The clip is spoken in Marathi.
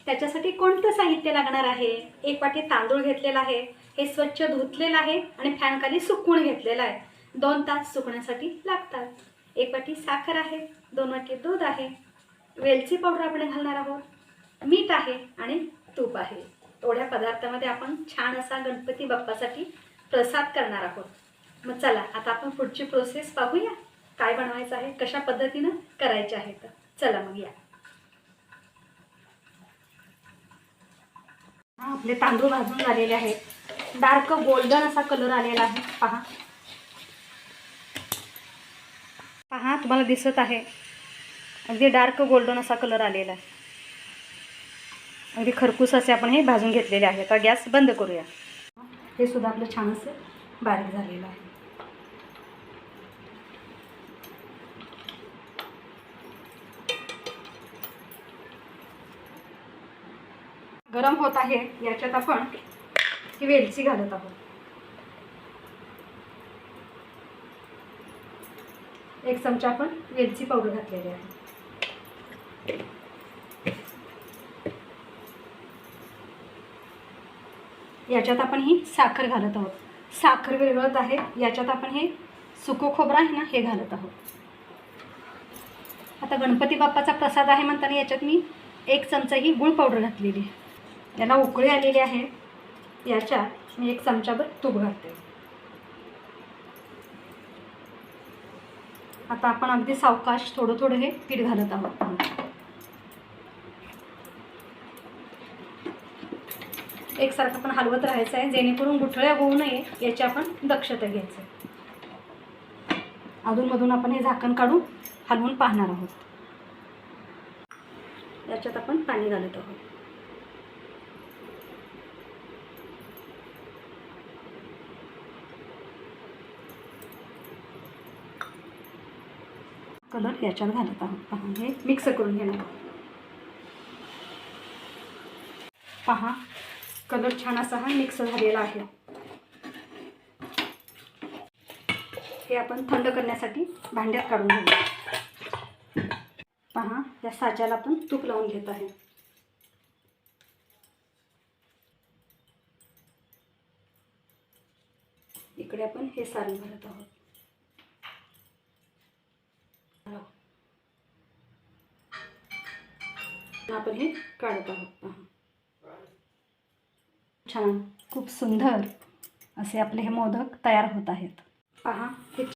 त्याच्यासाठी कोणतं साहित्य लागणार आहे? 1 वाटी तांदूळ घेतलेला आहे, हे स्वच्छ धुतलेलं आहे आणि फॅनखाली सुकवून घेतलेलं आहे. 2 तास सुकण्यासाठी लागतात. 1 वाटी साखर आहे, 2 वाटी दूध आहे, वेलची पावडर आपण घालणार आहोत, मीठ आहे आणि तूप आहे. एवढ्या पदार्थामध्ये आपण छान असा गणपती बाप्पासाठी प्रसाद करणार आहोत. मग चला आता आपण पुढची प्रोसेस पाहूया. काय बनवायचं आहे, कशा पद्धतीनं करायचे आहे. तर चला मग या. आपले तांदूळ भाजून झालेले आहेत. डार्क गोल्डन असा कलर आलेला आहे. पहा पहा, तुम्हाला दिसत आहे अगदी डार्क गोल्डन असा कलर आलेला आहे. अगदी खरपूस असे आपण हे भाजून घेतलेले आहे. आता गॅस बंद करूया. हे सुद्धा आपलं छान असं बारीक झालेलं आहे. गरम होत आहे, याच्यात आपण ही वेलची घालत आहोत. 1 चमचा आपण वेलची पावडर घातलेली आहे. याच्यात आपण ही साखर घालत आहोत. साखर विरघळत आहे, याच्यात आपण हे सुकं खोबरं आहे ना, हे घालत आहोत. आता गणपती बाप्पाचा प्रसाद आहे म्हणताना याच्यात मी 1 चमचा ही गूळ पावडर घातलेली आहे. याला उकळी आलेली आहे. याच्यात मी 1 चमचाभर तूप घालते. आता आपण अगदी सावकाश थोडं थोडं हे पीठ घालत आहोत. एकसारखं पण हलवत राहायचं आहे, जेणेकरून गुठळ्या होऊ नये याची आपण दक्षता घ्यायची. अधूनमधून आपण हे झाकण काढून हलवून पाहणार आहोत. याच्यात आपण पाणी घालत आहोत. कलर याच्यात घालत आहोत. पहा, हे मिक्स करून घेणार आहोत. पहा, कलर छान असा हा मिक्स झालेला आहे. हे आपण थंड करण्यासाठी भांड्यात काढून घेऊ. पहा, या साच्याला आपण तूप लावून घेत आहे. इकडे आपण हे सारण भरत आहोत. आपण हे काढत आहोत. पहा, छान, खूप सुंदर असे आपले हे मोदक तयार होत आहेत. पहा, हे